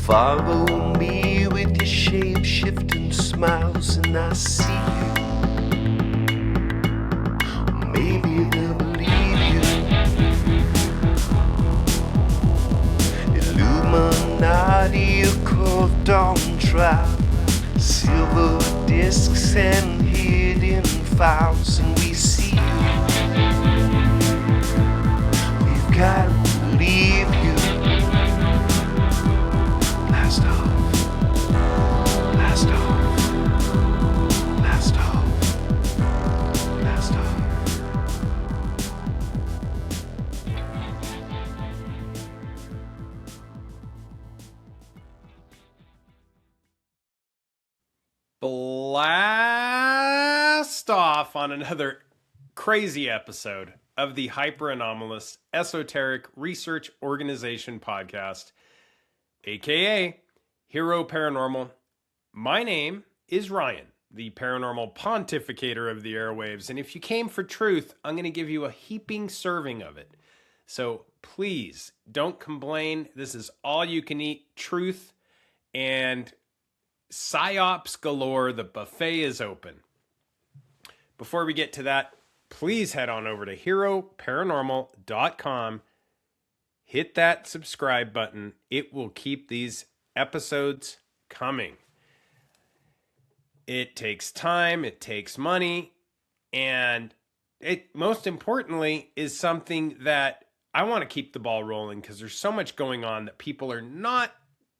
Follow me with your shape-shifting smiles and I see you. Maybe they'll believe you. Illuminati, occult dawn trial, silver discs and hidden files, and we see you. We've got to believe you. Blast off. Blast off. Blast off. Blast off. Blast off on another crazy episode of the Hyper Anomalous Esoteric Research Organization podcast, aka Hero Paranormal. My name is Ryan, the paranormal pontificator of the airwaves, and if you came for truth, I'm going to give you a heaping serving of it. So please don't complain. This is all you can eat truth and psyops galore. The buffet is open. Before we get to that, please head on over to heroparanormal.com. Hit that subscribe button. It will keep these episodes coming. It takes time, it takes money, and it most importantly is something that I want to keep the ball rolling because there's so much going on that people are not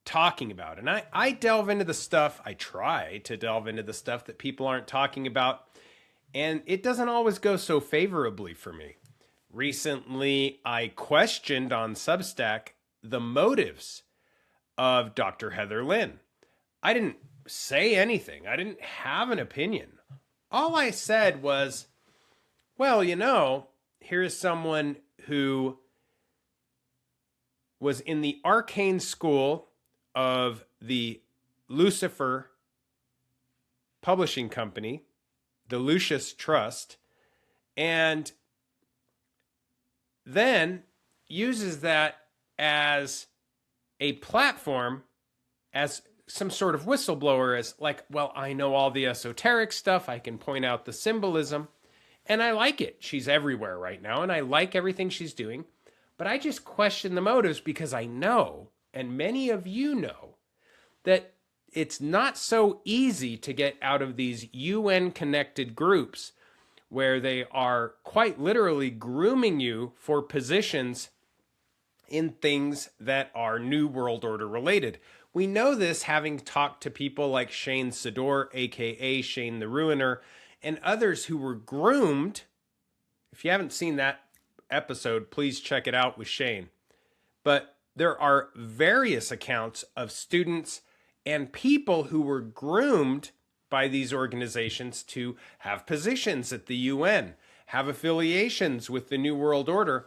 talking about. And I delve into the stuff, I try to delve into the stuff that people aren't talking about, and it doesn't always go so favorably for me. Recently, I questioned on Substack the motives of Dr. Heather Lynn. I didn't say anything. I didn't have an opinion. All I said was, well, you know, here's someone who was in the arcane school of the Lucifer publishing company, the Lucius Trust, and then uses that as a platform, as some sort of whistleblower, as like, well, I know all the esoteric stuff, I can point out the symbolism, and I like it. She's everywhere right now, and I like everything she's doing, but I just question the motives because I know, and many of you know, that it's not so easy to get out of these UN-connected groups where they are quite literally grooming you for positions in things that are New World Order related. We know this having talked to people like Shane Sador, aka Shane the Ruiner, and others who were groomed. If you haven't seen that episode, please check it out with Shane. But there are various accounts of students and people who were groomed by these organizations to have positions at the UN, have affiliations with the New World Order,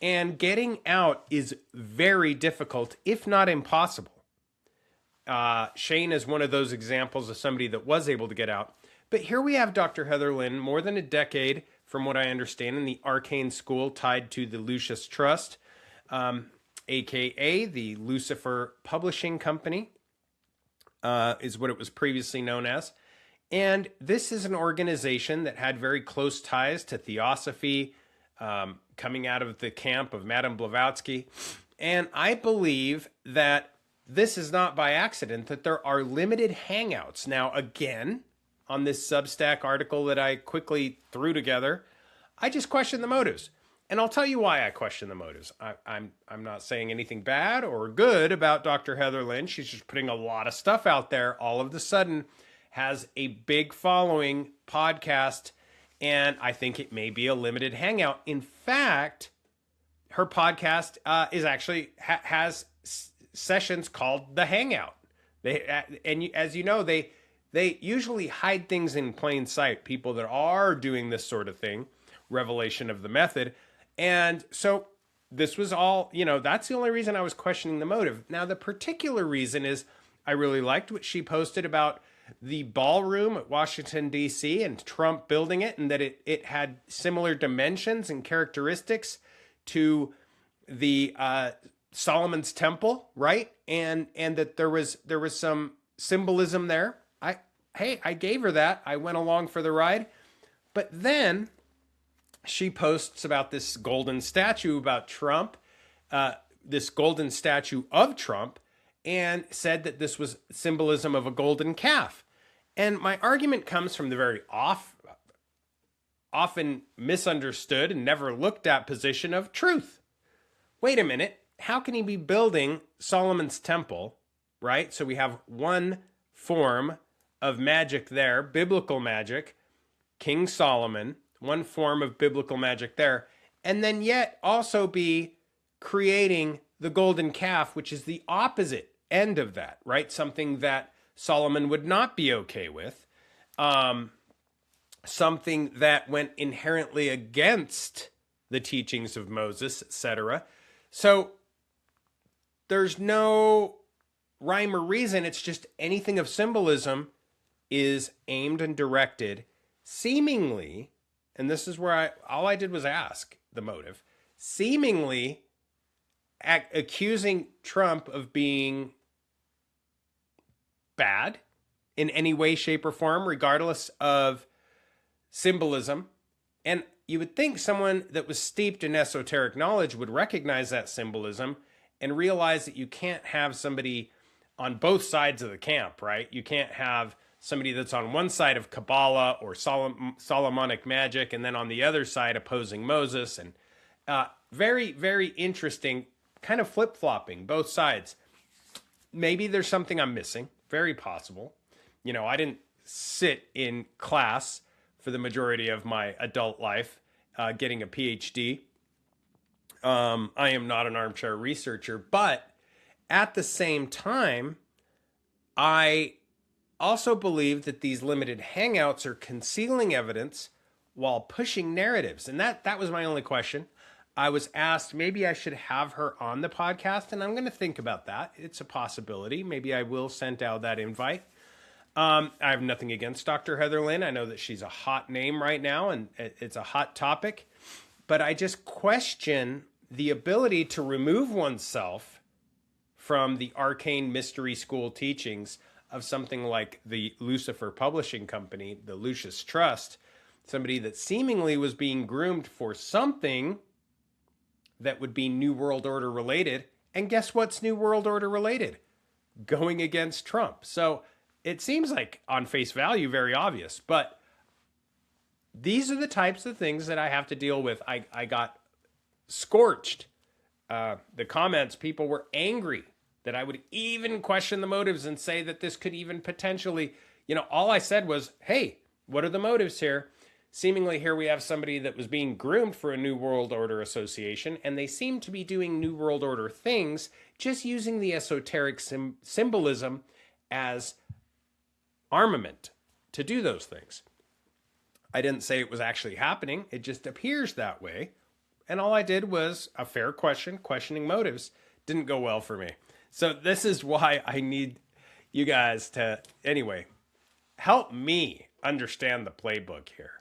and getting out is very difficult, if not impossible. Shane is one of those examples of somebody that was able to get out. But here we have Dr. Heather Lynn, more than a decade, from what I understand, in the arcane school tied to the Lucius Trust, aka the Lucifer Publishing Company, is what it was previously known as. And this is an organization that had very close ties to Theosophy, coming out of the camp of Madame Blavatsky. And I believe that this is not by accident, that there are limited hangouts. Now, again, on this Substack article that I quickly threw together, I just question the motives. And I'll tell you why I question the motives. I'm not saying anything bad or good about Dr. Heather Lynn. She's just putting a lot of stuff out there. All of a sudden has a big following, podcast, and I think it may be a limited hangout. In fact, her podcast is actually has sessions called The Hangout. As you know, they usually hide things in plain sight. People that are doing this sort of thing, revelation of the method. And so this was all, that's the only reason I was questioning the motive. Now, the particular reason is I really liked what she posted about the ballroom at Washington, D.C. and Trump building it, and that it had similar dimensions and characteristics to the Solomon's temple, right? And that there was some symbolism there. I gave her that. I went along for the ride. But then she posts about this golden statue about Trump, this golden statue of Trump, and said that this was symbolism of a golden calf. And my argument comes from the very often misunderstood and never looked at position of truth. Wait a minute. How can he be building Solomon's temple, right? So we have one form of magic there, biblical magic, King Solomon, one form of biblical magic there, and then yet also be creating the golden calf, which is the opposite end of that, right? Something that Solomon would not be okay with, something that went inherently against the teachings of Moses, etc. So there's no rhyme or reason. It's just anything of symbolism is aimed and directed seemingly, and this is where all I did was ask the motive, seemingly accusing Trump of being bad in any way, shape, or form, regardless of symbolism. And you would think someone that was steeped in esoteric knowledge would recognize that symbolism and realize that you can't have somebody on both sides of the camp, right? You can't have somebody that's on one side of Kabbalah or Solomonic magic and then on the other side opposing Moses. And very, very interesting, kind of flip-flopping both sides. Maybe there's something I'm missing. Very possible. You know, I didn't sit in class for the majority of my adult life getting a PhD. I am not an armchair researcher, but at the same time, I also believe that these limited hangouts are concealing evidence while pushing narratives. And that was my only question. I was asked, maybe I should have her on the podcast, and I'm going to think about that. It's a possibility. Maybe I will send out that invite. I have nothing against Dr. Heather Lynn. I know that she's a hot name right now, and it's a hot topic. But I just question the ability to remove oneself from the arcane mystery school teachings of something like the Lucifer Publishing Company, the Lucius Trust, somebody that seemingly was being groomed for something that would be New World Order related. And guess what's New World Order related? Going against Trump. So it seems like on face value, very obvious, but these are the types of things that I have to deal with. I got scorched. The comments, people were angry that I would even question the motives and say that this could even potentially, all I said was, hey, what are the motives here? Seemingly here we have somebody that was being groomed for a New World Order association, and they seem to be doing New World Order things, just using the esoteric symbolism as armament to do those things. I didn't say it was actually happening. It just appears that way. And all I did was a fair question, questioning motives. Didn't go well for me. So this is why I need you guys to, anyway, help me understand the playbook here.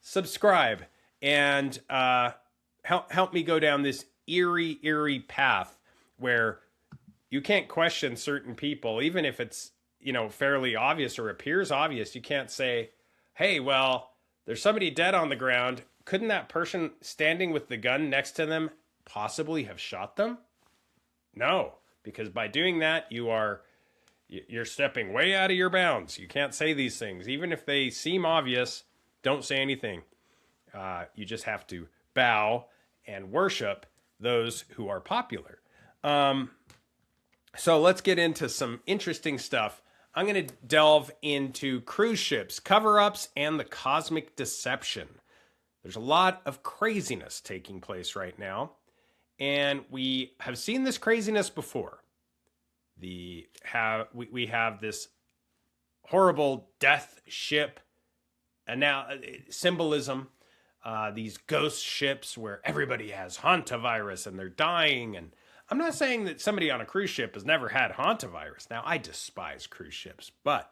Subscribe and help me go down this eerie path where you can't question certain people, even if it's, fairly obvious or appears obvious. You can't say, hey, well, there's somebody dead on the ground. Couldn't that person standing with the gun next to them possibly have shot them? No, because by doing that, you're stepping way out of your bounds. You can't say these things. Even if they seem obvious, don't say anything. You just have to bow and worship those who are popular. So let's get into some interesting stuff. I'm going to delve into cruise ships, cover-ups, and the cosmic deception. There's a lot of craziness taking place right now, and we have seen this craziness before. We have this horrible death ship symbolism, these ghost ships where everybody has hantavirus and they're dying. And I'm not saying that somebody on a cruise ship has never had hantavirus. Now, I despise cruise ships, but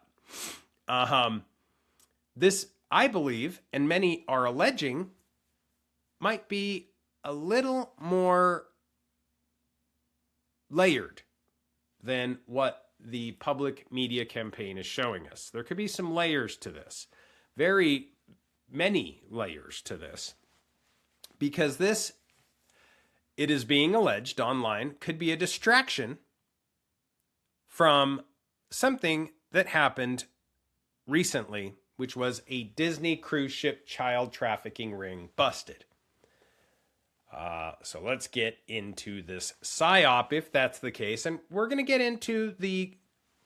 this, I believe, and many are alleging, might be a little more layered than what the public media campaign is showing us. There could be some layers to this, very many layers to this, because this, it is being alleged online, could be a distraction from something that happened recently, which was a Disney cruise ship child trafficking ring busted. So let's get into this PSYOP, if that's the case. And we're going to get into the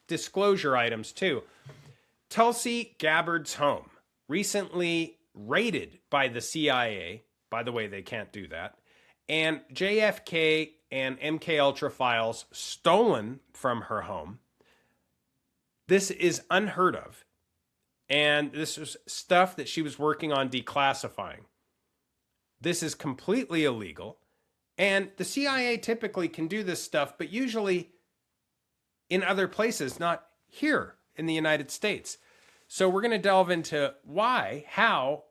disclosure items too. Tulsi Gabbard's home, recently raided by the CIA. By the way, they can't do that. And JFK and MK Ultra files stolen from her home. This is unheard of. And this was stuff that she was working on declassifying. This is completely illegal. And the CIA typically can do this stuff, but usually in other places, not here in the United States. So we're going to delve into why, how,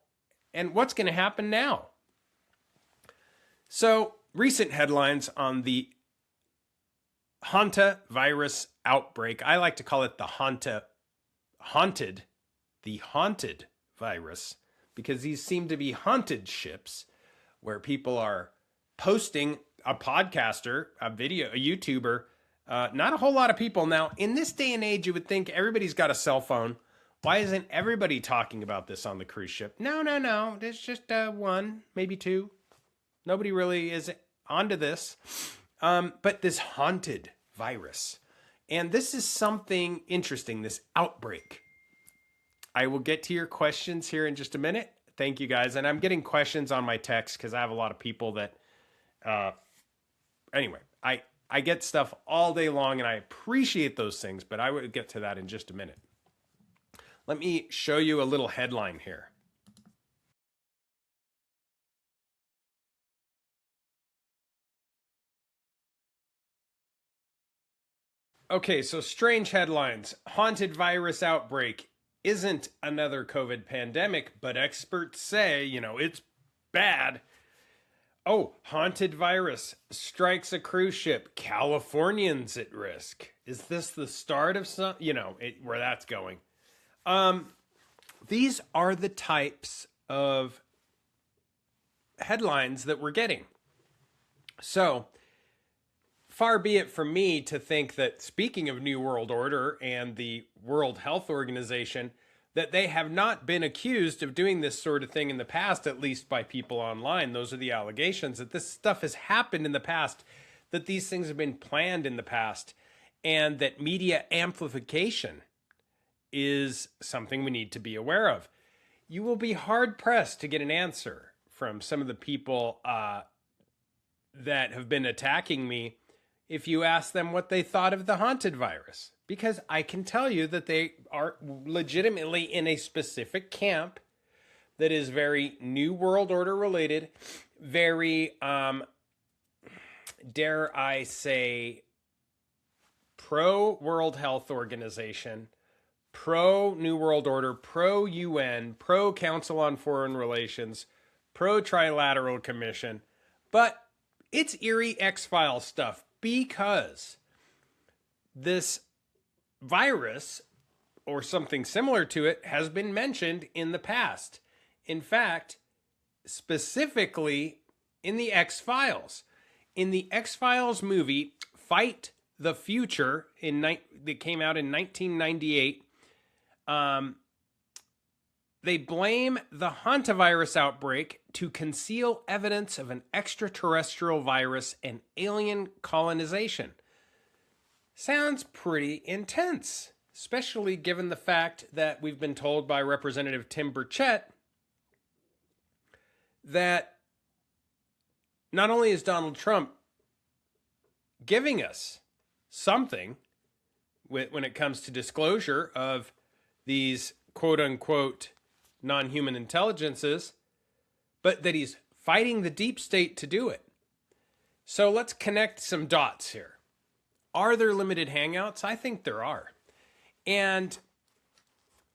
and what's going to happen now. So recent headlines on the Hanta virus outbreak. I like to call it the haunted virus, because these seem to be haunted ships where people are posting, a podcaster, a YouTuber, not a whole lot of people. Now, in this day and age, you would think everybody's got a cell phone. Why isn't everybody talking about this on the cruise ship? No. There's just one, maybe two. Nobody really is onto this. But this haunted virus. And this is something interesting, this outbreak. I will get to your questions here in just a minute. Thank you, guys. And I'm getting questions on my text because I have a lot of people that... anyway, I get stuff all day long, and I appreciate those things, but I will get to that in just a minute. Let me show you a little headline here. Okay, so strange headlines. Haunted virus outbreak isn't another COVID pandemic, but experts say, it's bad. Oh, haunted virus strikes a cruise ship. Californians at risk. Is this the start of some, where that's going? These are the types of headlines that we're getting. So, far be it from me to think that, speaking of New World Order and the World Health Organization, that they have not been accused of doing this sort of thing in the past, at least by people online. Those are the allegations, that this stuff has happened in the past, that these things have been planned in the past, and that media amplification is something we need to be aware of. You will be hard-pressed to get an answer from some of the people that have been attacking me if you ask them what they thought of the haunted virus. Because I can tell you that they are legitimately in a specific camp that is very New World Order related, very, dare I say, pro-World Health Organization, pro-New World Order, pro-UN, pro-Council on Foreign Relations, pro-Trilateral Commission. But it's eerie X-Files stuff, because this virus, or something similar to it, has been mentioned in the past. In fact, specifically in the X-Files. In the X-Files movie, Fight the Future, that came out in 1998, they blame the hantavirus outbreak to conceal evidence of an extraterrestrial virus and alien colonization. Sounds pretty intense, especially given the fact that we've been told by Representative Tim Burchett that not only is Donald Trump giving us something when it comes to disclosure of these quote-unquote non-human intelligences, but that he's fighting the deep state to do it. So let's connect some dots here. Are there limited hangouts? I think there are. And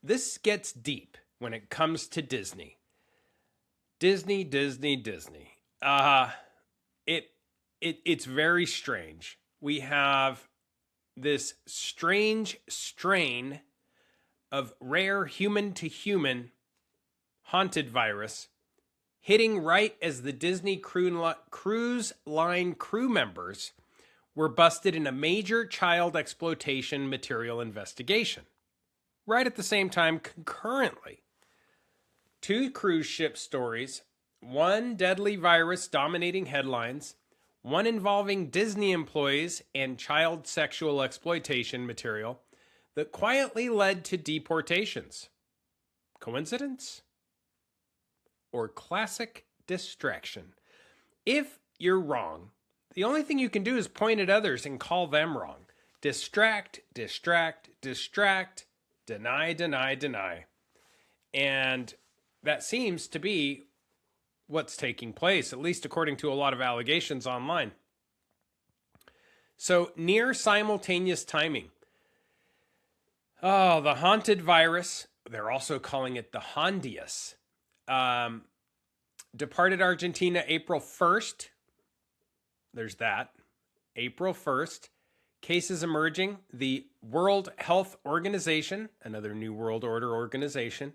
this gets deep when it comes to Disney. Disney. It's very strange we have this strange strain of rare human-to-human haunted virus hitting right as the Disney cruise line crew members were busted in a major child exploitation material investigation. Right at the same time, concurrently, 2 cruise ship stories, one deadly virus dominating headlines, one involving Disney employees and child sexual exploitation material that quietly led to deportations. Coincidence? Or classic distraction? If you're wrong, the only thing you can do is point at others and call them wrong. Distract, distract, distract, deny, deny, deny. And that seems to be what's taking place, at least according to a lot of allegations online. So, near simultaneous timing. Oh, the haunted virus, they're also calling it the Hondius, departed Argentina April 1st. There's that. April 1st. Cases emerging. The World Health Organization, another New World Order organization,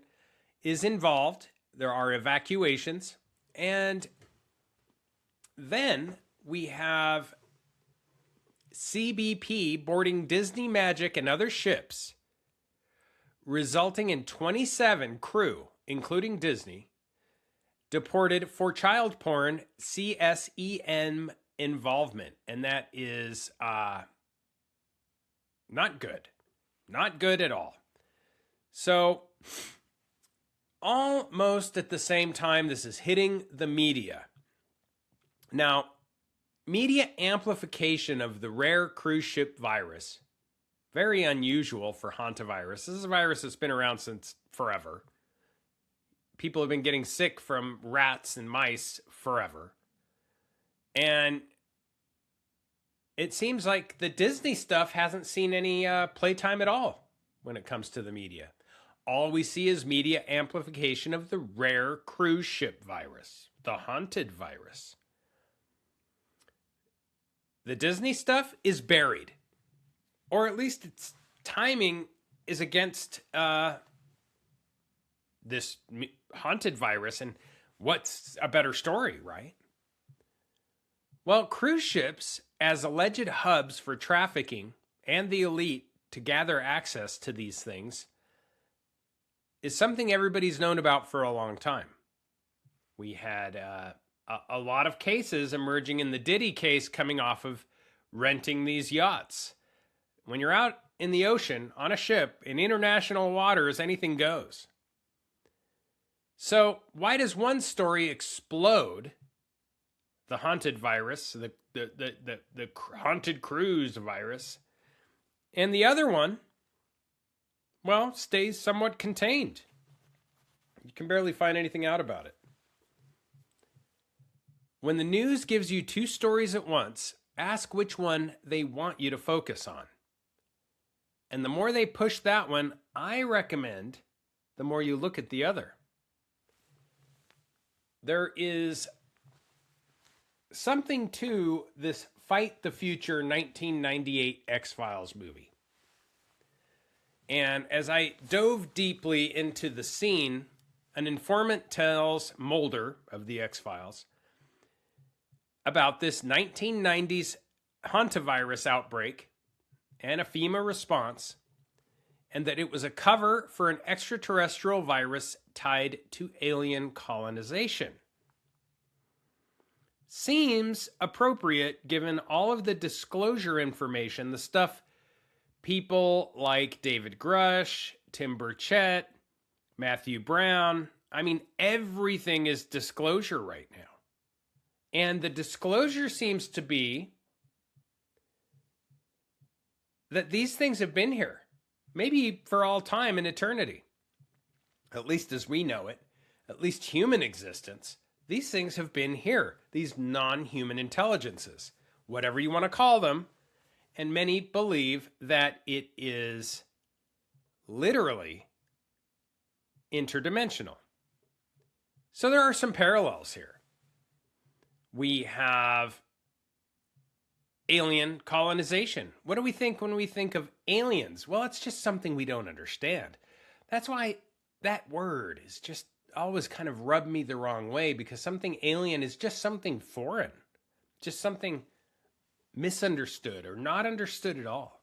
is involved. There are evacuations. And then we have CBP boarding Disney Magic and other ships, resulting in 27 crew, including Disney, deported for child porn CSEM involvement. And that is not good. Not good at all. So, almost at the same time, this is hitting the media. Now, media amplification of the rare cruise ship virus, very unusual for hantavirus. This is a virus that's been around since forever. People have been getting sick from rats and mice forever. And it seems like the Disney stuff hasn't seen any playtime at all when it comes to the media. All we see is media amplification of the rare cruise ship virus, the haunted virus. The Disney stuff is buried, or at least its timing is against this haunted virus. And what's a better story, right? Well, cruise ships as alleged hubs for trafficking and the elite to gather access to these things is something everybody's known about for a long time. We had a lot of cases emerging in the Diddy case coming off of renting these yachts. When you're out in the ocean on a ship in international waters, anything goes. So why does one story explode, the haunted virus, the haunted cruise virus, and the other one, well, stays somewhat contained? You can barely find anything out about it. When the news gives you 2 stories at once, ask which one they want you to focus on. And the more they push that one, I recommend the more you look at the other. There is something to this Fight the Future 1998 X-Files movie. And as I dove deeply into the scene, an informant tells Mulder of the X-Files about this 1990s hantavirus outbreak and a FEMA response, and that it was a cover for an extraterrestrial virus tied to alien colonization. Seems appropriate given all of the disclosure information, the stuff people like David Grush, Tim Burchett, Matthew Brown, I mean, everything is disclosure right now. And the disclosure seems to be that these things have been here, maybe for all time and eternity, at least as we know it, at least human existence. These things have been here, these non-human intelligences, whatever you want to call them. And many believe that it is literally interdimensional. So there are some parallels here. We have alien colonization. What do we think when we think of aliens? Well, it's just something we don't understand. That's why that word is just always kind of rubbed me the wrong way, because something alien is just something foreign, just something misunderstood or not understood at all.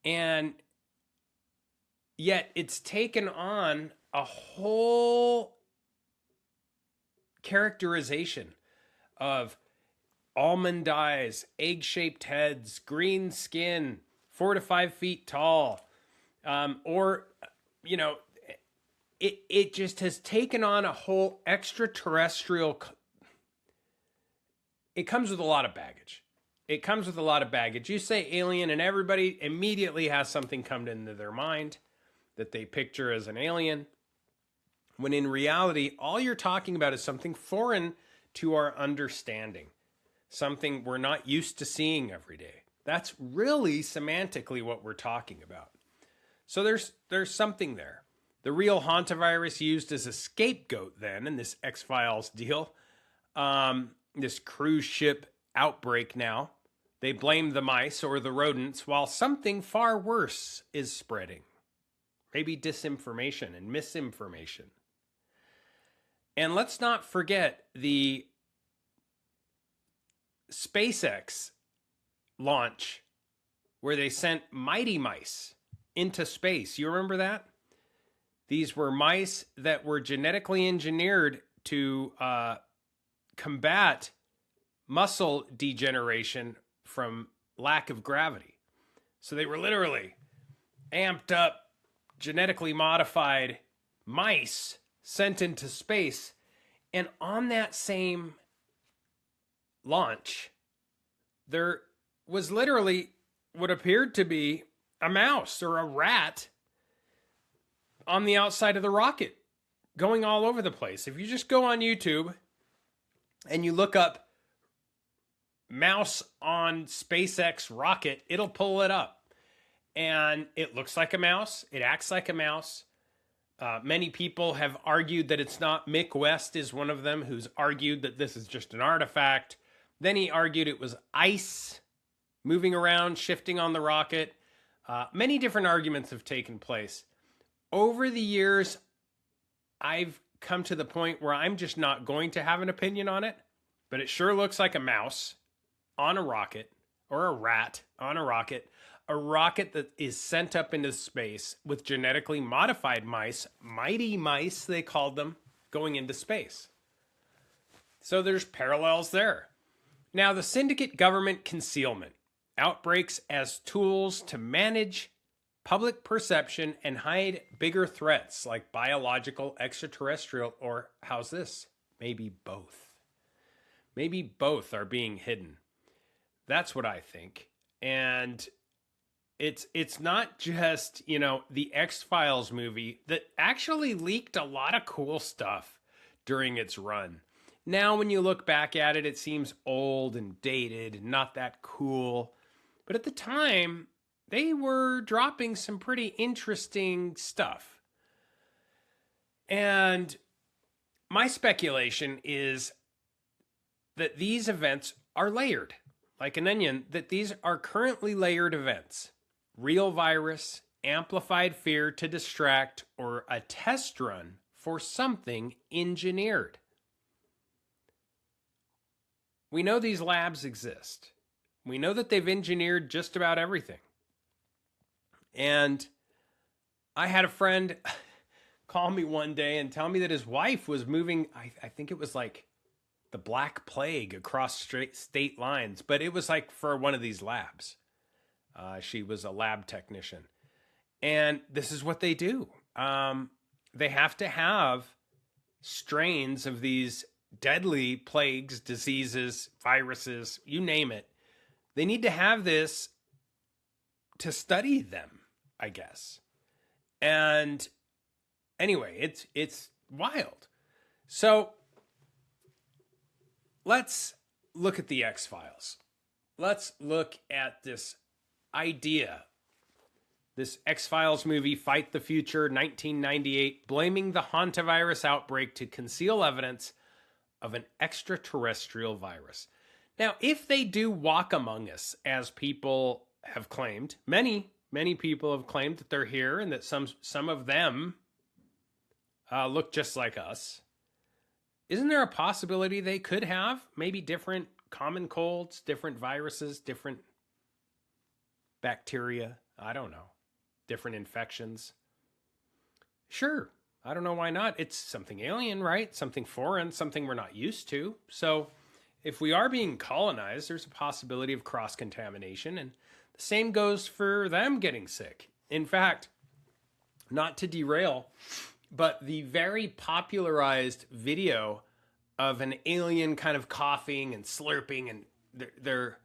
And yet it's taken on a whole characterization of almond eyes, egg-shaped heads, green skin, 4 to 5 feet tall, or, you know, it just has taken on a whole extraterrestrial. It comes with a lot of baggage. It comes with a lot of baggage. You say alien and everybody immediately has something come into their mind that they picture as an alien, when in reality, all you're talking about is something foreign to our understanding, something we're not used to seeing every day. That's really semantically what we're talking about. So there's something there. The real hantavirus used as a scapegoat then in this X-Files deal, this cruise ship outbreak now, they blame the mice or the rodents, while something far worse is spreading. Maybe disinformation and misinformation. And let's not forget the SpaceX launch where they sent mighty mice into space. You remember that? These were mice that were genetically engineered to combat muscle degeneration from lack of gravity. So they were literally amped up, genetically modified mice sent into space. And on that same launch, there was literally what appeared to be a mouse or a rat on the outside of the rocket, going all over the place. If you just go on YouTube and you look up mouse on SpaceX rocket, it'll pull it up. And it looks like a mouse. It acts like a mouse. Many people have argued that it's not. Mick West is one of them who's argued that this is just an artifact. Then he argued it was ice moving around, shifting on the rocket. Many different arguments have taken place. Over the years, I've come to the point where I'm just not going to have an opinion on it, but it sure looks like a mouse on a rocket, or a rat on a rocket that is sent up into space with genetically modified mice, mighty mice they called them, going into space. So there's parallels there. Now, the syndicate government concealment, outbreaks as tools to manage public perception and hide bigger threats like biological, extraterrestrial, or how's this? Maybe both. Maybe both are being hidden. That's what I think. And it's not just, you know, the X-Files movie that actually leaked a lot of cool stuff during its run. Now, when you look back at it, it seems old and dated and not that cool. But at the time, they were dropping some pretty interesting stuff. And my speculation is that these events are layered, like an onion, that these are currently layered events. Real virus, amplified fear to distract, or a test run for something engineered. We know these labs exist. We know that they've engineered just about everything. And I had a friend call me one day and tell me that his wife was moving, I think it was like the Black Plague across state lines, but it was like for one of these labs. She was a lab technician. And this is what they do. They have to have strains of these deadly plagues, diseases, viruses, you name it. They need to have this to study them, I guess. And anyway, it's wild. So let's look at the X-Files. Let's look at this idea. This X-Files movie, Fight the Future, 1998, blaming the hantavirus outbreak to conceal evidence of an extraterrestrial virus. Now, if they do walk among us, as people have claimed, many people have claimed that they're here and that some of them look just like us, isn't there a possibility they could have maybe different common colds, different viruses, different bacteria? I don't know. Different infections. Sure. I don't know why not. It's something alien, right? Something foreign, something we're not used to. So if we are being colonized, there's a possibility of cross-contamination, and the same goes for them getting sick. In fact, not to derail, but the very popularized video of an alien kind of coughing and slurping, and they're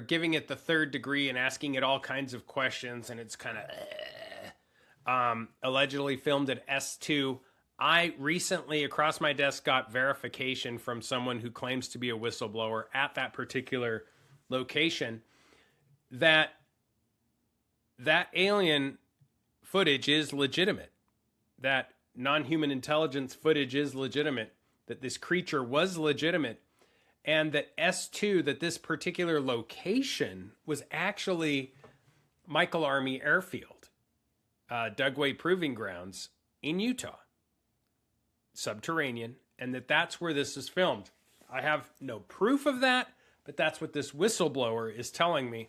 giving it the third degree and asking it all kinds of questions, and it's kind of allegedly filmed at S2. I recently, across my desk, got verification from someone who claims to be a whistleblower at that particular location that alien footage is legitimate, that non-human intelligence footage is legitimate, that this creature was legitimate, and that S2, that this particular location was actually Michael Army Airfield, Dugway Proving Grounds in Utah, subterranean, and that's where this is filmed. I have no proof of that, but that's what this whistleblower is telling me.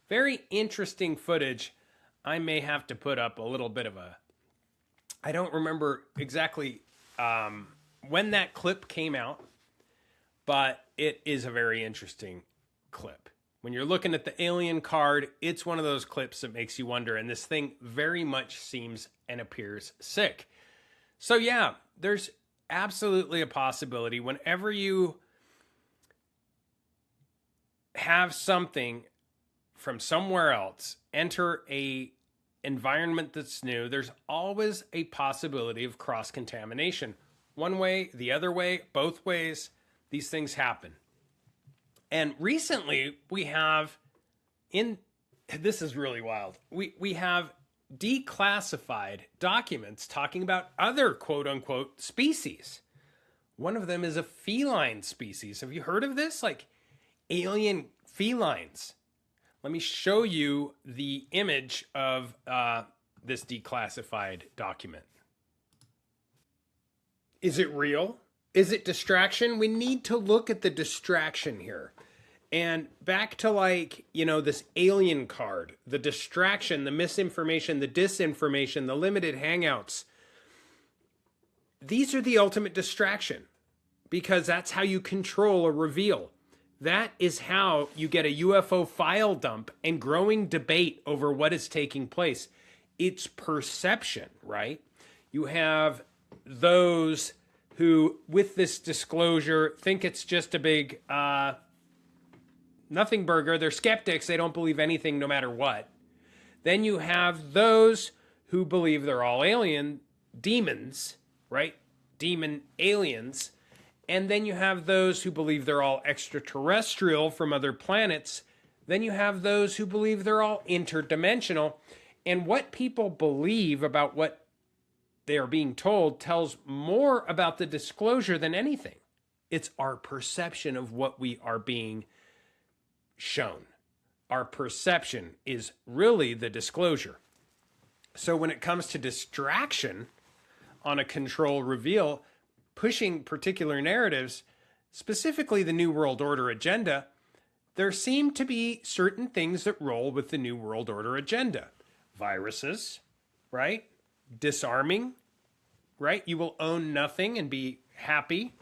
Very interesting footage. I may have to put up a little bit of I don't remember exactly when that clip came out, but it is a very interesting clip. When you're looking at the alien card, it's one of those clips that makes you wonder, and this thing very much seems and appears sick. So yeah, there's absolutely a possibility whenever you have something from somewhere else enter a environment that's new, there's always a possibility of cross-contamination. One way, the other way, both ways, these things happen. And recently we have this is really wild. We have declassified documents talking about other quote unquote species. One of them is a feline species. Have you heard of this? Like alien felines. Let me show you the image of this declassified document. Is it real? Is it distraction? We need to look at the distraction here. And back to this alien card, the distraction, the misinformation, the disinformation, the limited hangouts. These are the ultimate distraction because that's how you control a reveal. That is how you get a UFO file dump and growing debate over what is taking place. It's perception, right? You have those who, with this disclosure, think it's just a big nothing burger. They're skeptics. They don't believe anything no matter what. Then you have those who believe they're all alien demons, right? Demon aliens. And then you have those who believe they're all extraterrestrial from other planets. Then you have those who believe they're all interdimensional. And what people believe about what they are being told tells more about the disclosure than anything. It's our perception of what we are being shown. Our perception is really the disclosure. So when it comes to distraction on a control reveal, pushing particular narratives, specifically the New World Order agenda, there seem to be certain things that roll with the New World Order agenda. Viruses, right? Disarming, right? You will own nothing and be happy.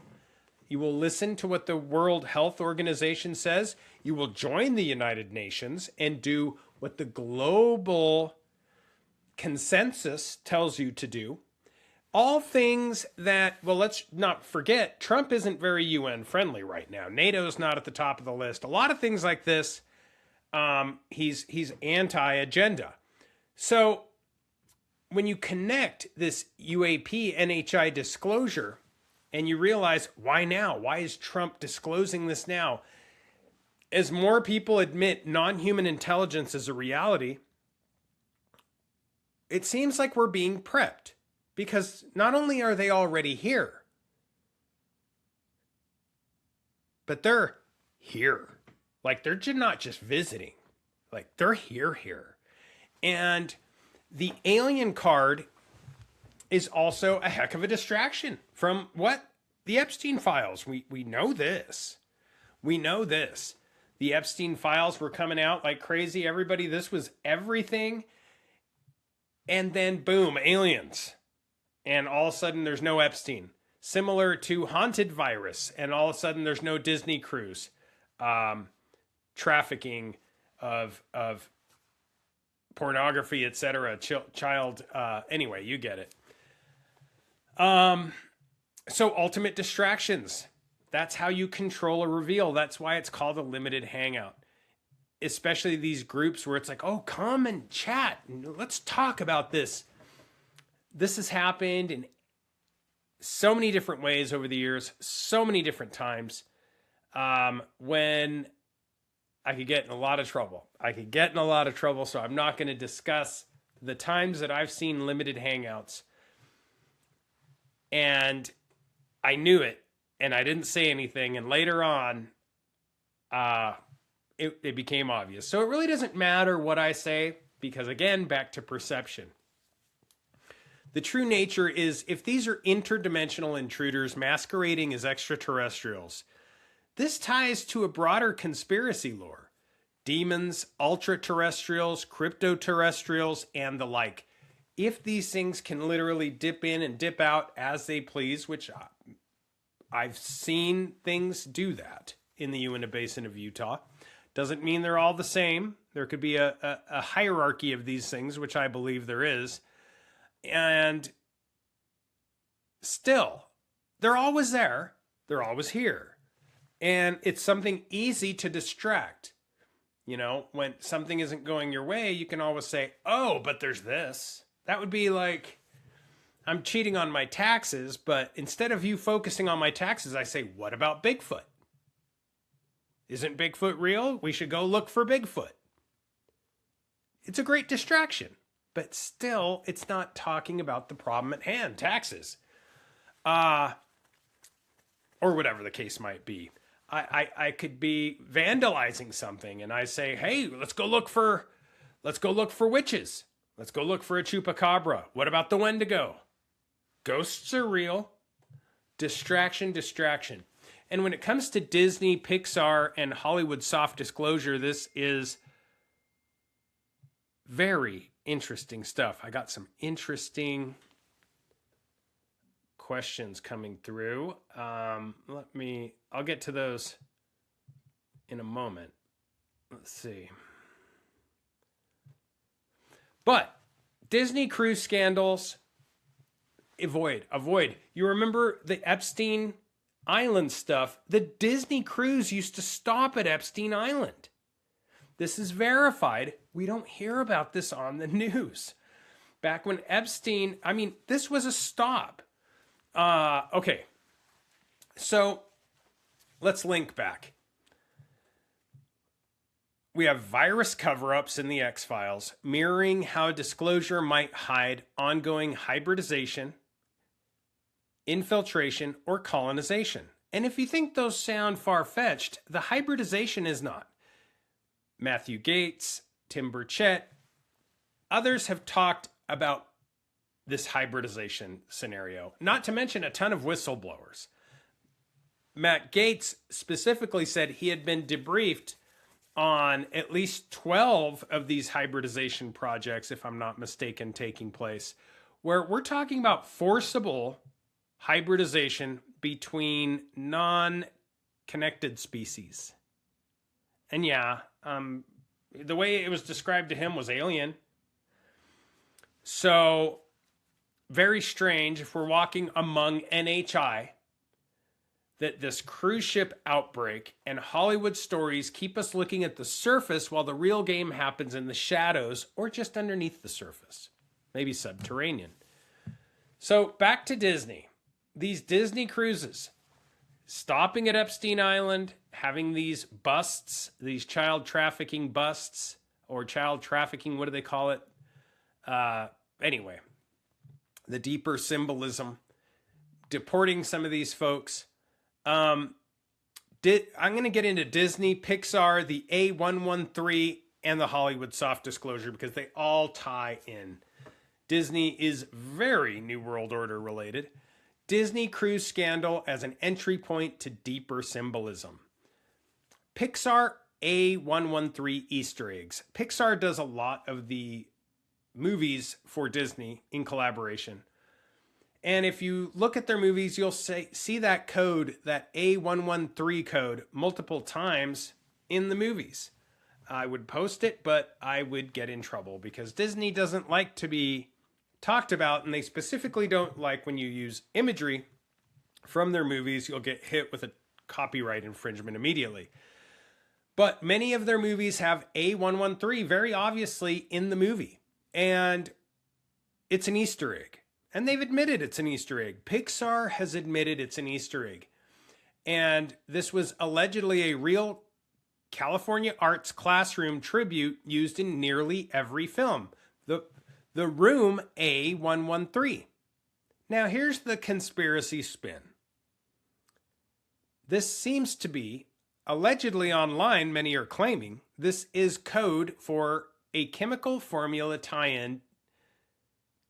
You will listen to what the World Health Organization says. You will join the United Nations and do what the global consensus tells you to do. All things that, well, let's not forget, Trump isn't very UN friendly right now. NATO's not at the top of the list. A lot of things like this, he's anti-agenda. So when you connect this UAP NHI disclosure and you realize, why now? Why is Trump disclosing this now? As more people admit non-human intelligence is a reality, it seems like we're being prepped. Because not only are they already here, but they're here. Like they're not just visiting. Like they're here. And the alien card is also a heck of a distraction from what? The Epstein files. We know this. We know this. The Epstein files were coming out like crazy. Everybody, this was everything. And then boom, aliens. And all of a sudden there's no Epstein. Similar to Haunted Virus. And all of a sudden there's no Disney cruise. Trafficking of pornography, etc. Child. Anyway, you get it. So ultimate distractions. That's how you control a reveal. That's why it's called a limited hangout. Especially these groups where it's like, oh, come and chat. And let's talk about this. This has happened in so many different ways over the years, so many different times, when I could get in a lot of trouble. So I'm not going to discuss the times that I've seen limited hangouts. And I knew it, and I didn't say anything. And later on, it became obvious. So it really doesn't matter what I say, because again, back to perception. The true nature is, if these are interdimensional intruders masquerading as extraterrestrials, this ties to a broader conspiracy lore. Demons, ultra-terrestrials, crypto-terrestrials, and the like. If these things can literally dip in and dip out as they please, which I've seen things do that in the Uinta Basin of Utah, doesn't mean they're all the same. There could be a hierarchy of these things, which I believe there is. And still, they're always there. They're always here. And it's something easy to distract. You know, when something isn't going your way, you can always say, oh, but there's this. That would be like, I'm cheating on my taxes, but instead of you focusing on my taxes, I say, what about Bigfoot? Isn't Bigfoot real? We should go look for Bigfoot. It's a great distraction, but still, it's not talking about the problem at hand, taxes. Or whatever the case might be. I could be vandalizing something and I say, hey, let's go look for witches. Let's go look for a chupacabra. What about the Wendigo? Ghosts are real. Distraction. And when it comes to Disney, Pixar, and Hollywood soft disclosure, this is very interesting stuff. I got some interesting questions coming through. I'll get to those in a moment. Let's see. But Disney cruise scandals, avoid. You remember the Epstein Island stuff? The Disney cruise used to stop at Epstein Island. This is verified. We don't hear about this on the news. Back when Epstein, this was a stop. Okay. So let's link back. We have virus cover-ups in the X-Files, mirroring how disclosure might hide ongoing hybridization, infiltration, or colonization. And if you think those sound far-fetched, the hybridization is not. Matthew Gates, Tim Burchett, others have talked about this hybridization scenario, not to mention a ton of whistleblowers. Matt Gates specifically said he had been debriefed on at least 12 of these hybridization projects, if I'm not mistaken, taking place, where we're talking about forcible hybridization between non-connected species. And yeah, the way it was described to him was alien. So, very strange if we're walking among NHI, that this cruise ship outbreak and Hollywood stories keep us looking at the surface while the real game happens in the shadows or just underneath the surface, maybe subterranean. So back to Disney. These Disney cruises, stopping at Epstein Island, having these busts, these child trafficking busts, or child trafficking, what do they call it? Anyway, the deeper symbolism, deporting some of these folks. I'm going to get into Disney, Pixar, the A113, and the Hollywood soft disclosure because they all tie in. Disney is very New World Order related. Disney cruise scandal as an entry point to deeper symbolism. Pixar A113 Easter eggs. Pixar does a lot of the movies for Disney in collaboration. And if you look at their movies, you'll see that code, that A113 code, multiple times in the movies. I would post it, but I would get in trouble because Disney doesn't like to be talked about, and they specifically don't like when you use imagery from their movies, you'll get hit with a copyright infringement immediately. But many of their movies have A113 very obviously in the movie, and it's an Easter egg. And they've admitted it's an Easter egg. Pixar has admitted it's an Easter egg. And this was allegedly a real California arts classroom tribute used in nearly every film. The room A113. Now here's the conspiracy spin. This seems to be, allegedly online, many are claiming, this is code for a chemical formula tie-in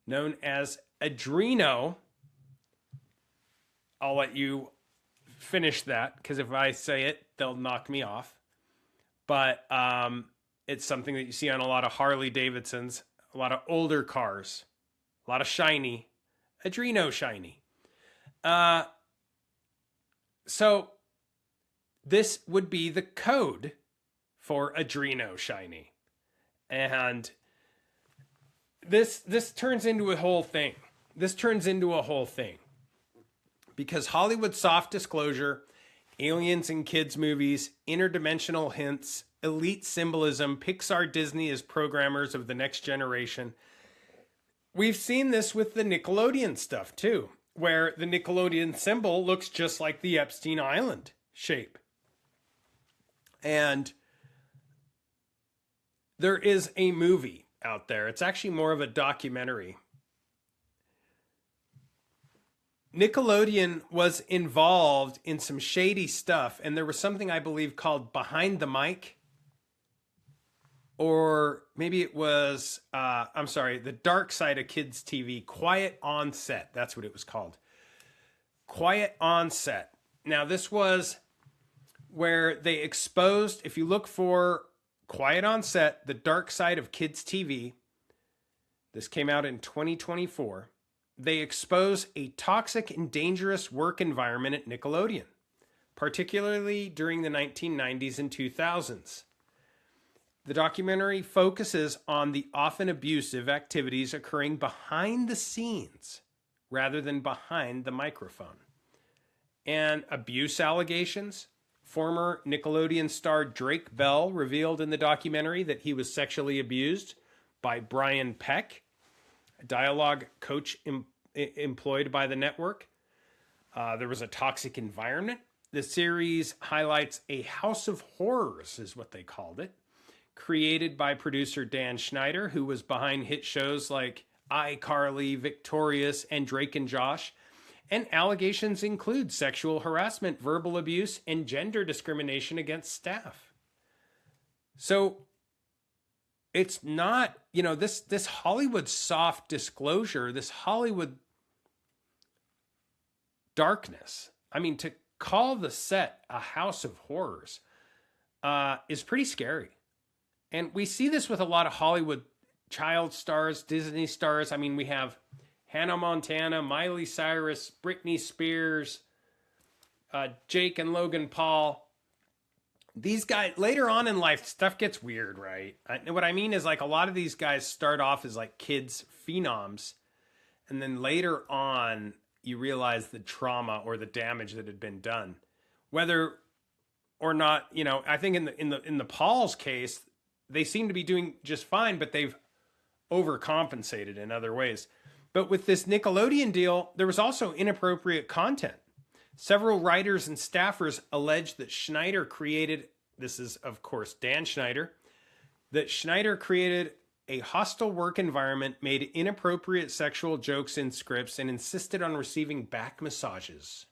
known as Adreno. I'll let you finish that because if I say it, they'll knock me off. But it's something that you see on a lot of Harley Davidsons, a lot of older cars, a lot of shiny, Adreno shiny. So this would be the code for Adreno shiny. And this turns into a whole thing. This turns into a whole thing. Because Hollywood soft disclosure, aliens in kids' movies, interdimensional hints, elite symbolism, Pixar Disney as programmers of the next generation. We've seen this with the Nickelodeon stuff too, where the Nickelodeon symbol looks just like the Epstein Island shape. And there is a movie out there. It's actually more of a documentary. Nickelodeon was involved in some shady stuff, and there was something I believe called Behind the Mic, or maybe it was, The Dark Side of Kids TV, Quiet on Set. That's what it was called. Quiet on Set. Now, this was where they exposed, if you look for Quiet on Set, The Dark Side of Kids TV, this came out in 2024. They expose a toxic and dangerous work environment at Nickelodeon, particularly during the 1990s and 2000s. The documentary focuses on the often abusive activities occurring behind the scenes rather than behind the microphone. And abuse allegations. Former Nickelodeon star Drake Bell revealed in the documentary that he was sexually abused by Brian Peck, a dialogue coach employed by the network. There was a toxic environment. The series highlights a house of horrors, is what they called it, created by producer Dan Schneider, who was behind hit shows like iCarly, Victorious, and Drake and Josh. And allegations include sexual harassment, verbal abuse, and gender discrimination against staff. So it's not, this Hollywood soft disclosure, this Hollywood darkness. I mean, to call the set a house of horrors is pretty scary. And we see this with a lot of Hollywood child stars, Disney stars. I mean, we have Hannah Montana, Miley Cyrus, Britney Spears, Jake and Logan Paul. These guys, later on in life, stuff gets weird, right? What I mean is, like, a lot of these guys start off as like kids phenoms, and then later on you realize the trauma or the damage that had been done, whether or not, I think in the Paul's case, they seem to be doing just fine, but they've overcompensated in other ways. But with this Nickelodeon deal, there was also inappropriate content. Several writers and staffers alleged that Schneider created, this is of course Dan Schneider, that Schneider created a hostile work environment, made inappropriate sexual jokes in scripts, and insisted on receiving back massages.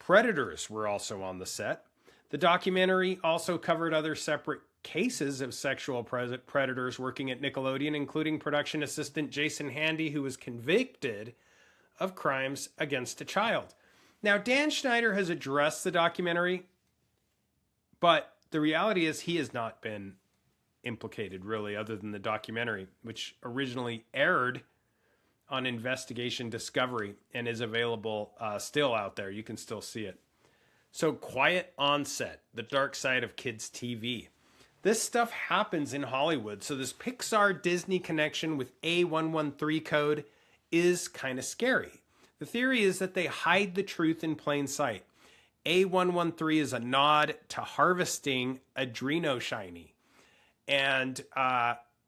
predators were also on the set. The documentary also covered other separate cases of sexual predators working at Nickelodeon, including production assistant Jason Handy, who was convicted of crimes against a child. Now, Dan Schneider has addressed the documentary, but the reality is he has not been implicated, really, other than the documentary, which originally aired on Investigation Discovery and is available still out there. You can still see it. So, Quiet on Set, the dark side of kids' TV. This stuff happens in Hollywood, so this Pixar Disney connection with A113 code is kind of scary. The theory is that they hide the truth in plain sight. A113 is a nod to harvesting adrenoshiny. And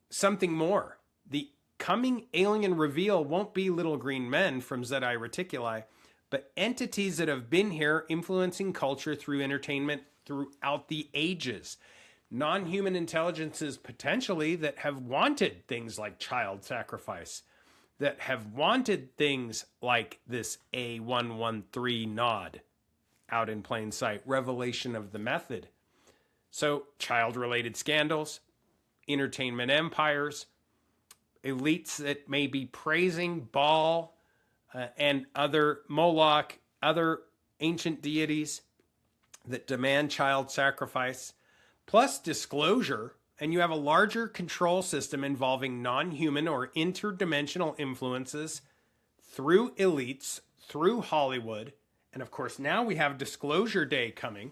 something more. The coming alien reveal won't be little green men from Zeti Reticuli, but entities that have been here influencing culture through entertainment throughout the ages. Non-human intelligences potentially that have wanted things like child sacrifice, that have wanted things like this A113 nod out in plain sight, revelation of the method. So child-related scandals, entertainment empires, elites that may be praising Baal and other Moloch, other ancient deities that demand child sacrifice, plus disclosure, and you have a larger control system involving non-human or interdimensional influences through elites, through Hollywood, and of course now we have Disclosure Day coming.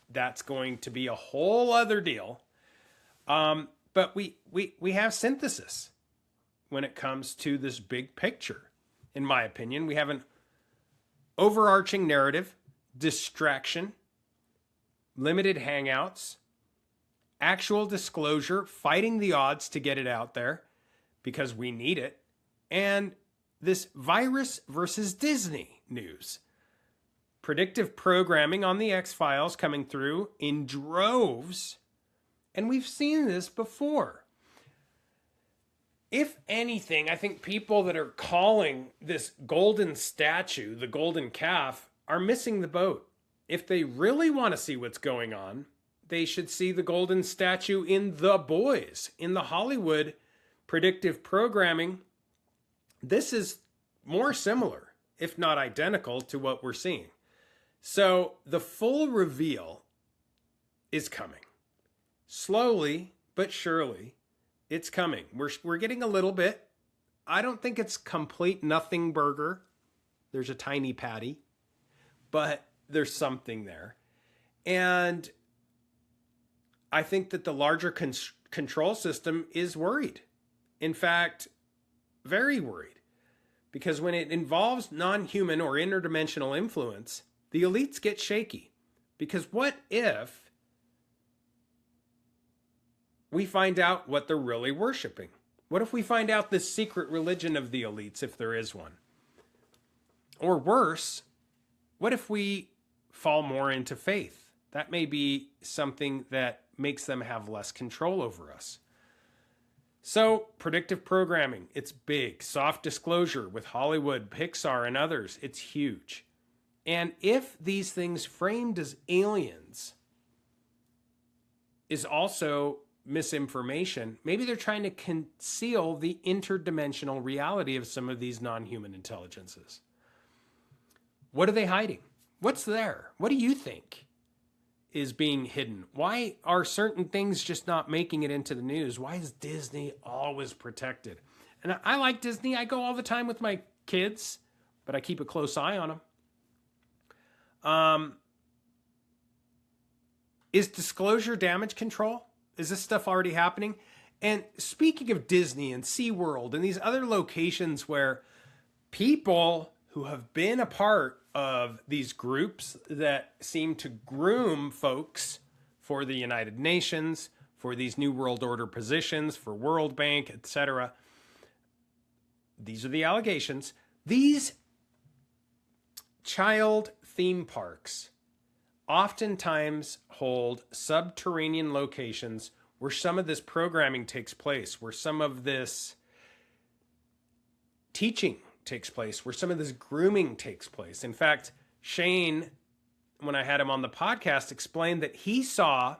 That's going to be a whole other deal. But we have synthesis when it comes to this big picture. In my opinion, we have an overarching narrative, distraction, limited hangouts, actual disclosure, fighting the odds to get it out there because we need it, and this virus versus Disney news. Predictive programming on the X-Files coming through in droves, and we've seen this before. If anything, I think people that are calling this golden statue, the golden calf, are missing the boat. If they really want to see what's going on, they should see the golden statue in The Boys, in the Hollywood predictive programming. This is more similar, if not identical, to what we're seeing. So the full reveal is coming. Slowly but surely, it's coming. We're getting a little bit. I don't think it's complete nothing burger. There's a tiny patty, but there's something there. And I think that the larger control system is worried. In fact, very worried. Because when it involves non-human or interdimensional influence, the elites get shaky. Because what if we find out what they're really worshiping? What if we find out the secret religion of the elites, if there is one? Or worse, what if we fall more into faith? That may be something that makes them have less control over us. So, predictive programming, it's big. Soft disclosure with Hollywood, Pixar, and others, it's huge. And if these things framed as aliens is also misinformation, maybe they're trying to conceal the interdimensional reality of some of these non-human intelligences. What are they hiding? What's there? What do you think is being hidden? Why are certain things just not making it into the news? Why is Disney always protected? And I like Disney. I go all the time with my kids, but I keep a close eye on them. Is disclosure damage control? Is this stuff already happening? And speaking of Disney and SeaWorld and these other locations where people who have been a part of these groups that seem to groom folks for the United Nations, for these New World Order positions, for World Bank, etc. These are the allegations. These child theme parks oftentimes hold subterranean locations where some of this programming takes place, where some of this teaching takes place, where some of this grooming takes place. In fact, Shane, when I had him on the podcast, explained that he saw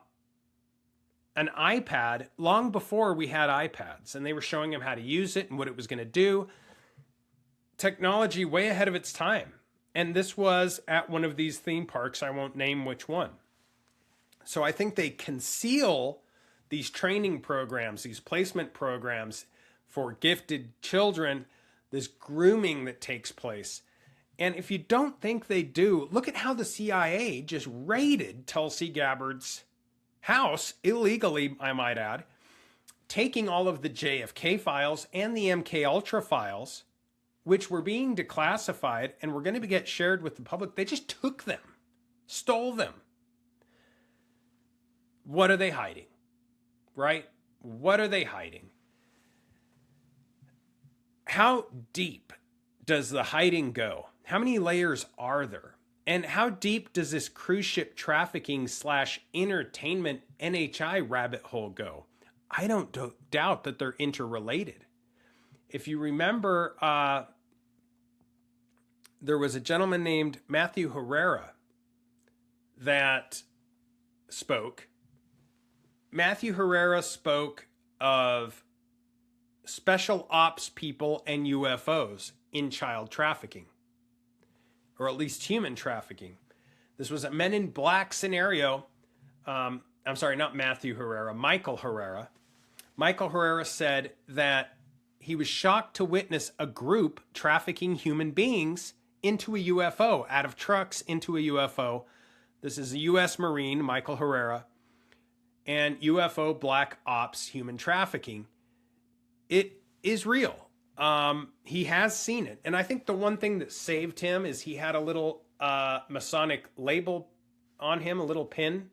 an iPad long before we had iPads, and they were showing him how to use it and what it was going to do. Technology way ahead of its time. And this was at one of these theme parks. I won't name which one. So I think they conceal these training programs, these placement programs for gifted children, this grooming that takes place. And if you don't think they do, look at how the CIA just raided Tulsi Gabbard's house, illegally, I might add, taking all of the JFK files and the MK Ultra files, which were being declassified and were going to get shared with the public. They just took them, stole them. What are they hiding? Right? What are they hiding? How deep does the hiding go? How many layers are there? And how deep does this cruise ship trafficking / entertainment NHI rabbit hole go? I don't doubt that they're interrelated. If you remember, there was a gentleman named Matthew Herrera that spoke. Matthew Herrera spoke of special ops people and UFOs in child trafficking, or at least human trafficking. This was a Men in Black scenario. I'm sorry, not Matthew Herrera, Michael Herrera. Michael Herrera said that he was shocked to witness a group trafficking human beings into a UFO, out of trucks into a UFO. This is a U.S. Marine, Michael Herrera, and UFO black ops human trafficking. It is real. He has seen it. And I think the one thing that saved him is he had a little Masonic label on him, a little pin.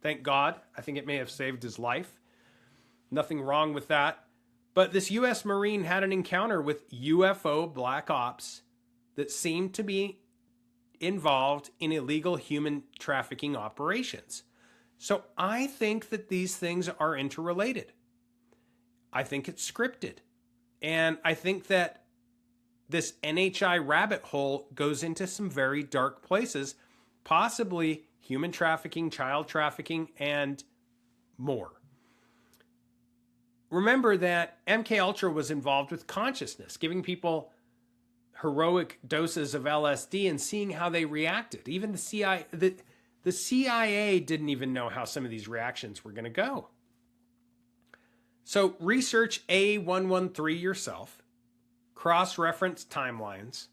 Thank God. I think it may have saved his life. Nothing wrong with that. But this U.S. Marine had an encounter with UFO black ops that seemed to be involved in illegal human trafficking operations. So I think that these things are interrelated. I think it's scripted. And I think that this NHI rabbit hole goes into some very dark places, possibly human trafficking, child trafficking, and more. Remember that MK Ultra was involved with consciousness, giving people heroic doses of LSD and seeing how they reacted. Even the CIA didn't even know how some of these reactions were going to go. So research A113 yourself, cross-reference timelines,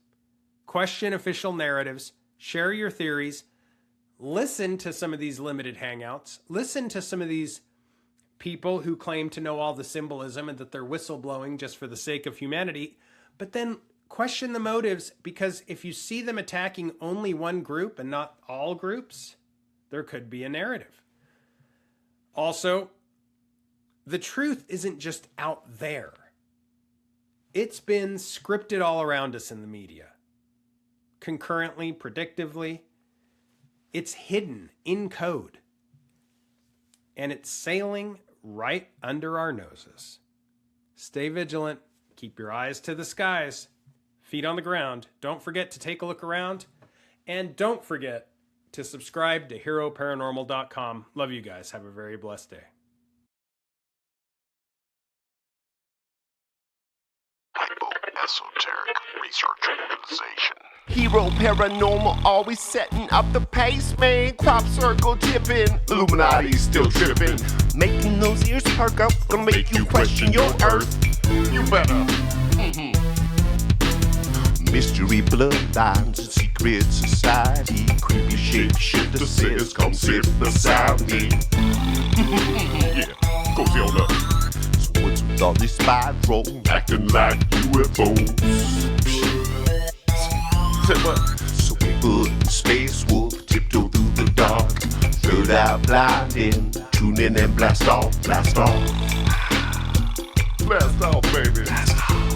question official narratives, share your theories, listen to some of these limited hangouts, listen to some of these people who claim to know all the symbolism and that they're whistleblowing just for the sake of humanity, but then question the motives, because if you see them attacking only one group and not all groups, there could be a narrative. Also, the truth isn't just out there. It's been scripted all around us in the media. Concurrently, predictively. It's hidden in code. And it's sailing right under our noses. Stay vigilant. Keep your eyes to the skies. Feet on the ground. Don't forget to take a look around. And don't forget to subscribe to HeroParanormal.com. Love you guys. Have a very blessed day. Esoteric Research Organization. Hero Paranormal always setting up the pace, man. Crop circle tipping, Illuminati still tripping. Making those ears perk up, gonna make you question your earth. You better. Mystery bloodlines and secret society. Creepy shapeshifter says, come sit beside me. Yeah, cozy on up. So what's with all this spiral, acting like UFOs? So people in Space Wolf tiptoe through the dark, third eye blinding, tune in and blast off, blast off. Blast off, baby. Blast off.